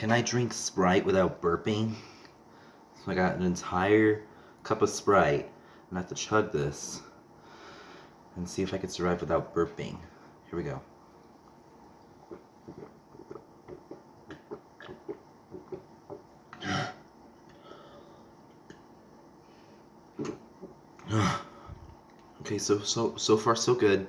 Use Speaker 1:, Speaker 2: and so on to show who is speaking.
Speaker 1: Can I drink Sprite without burping? So I got an entire cup of Sprite, and I have to chug this and see if I can survive without burping. Here we go. Okay, so far so good.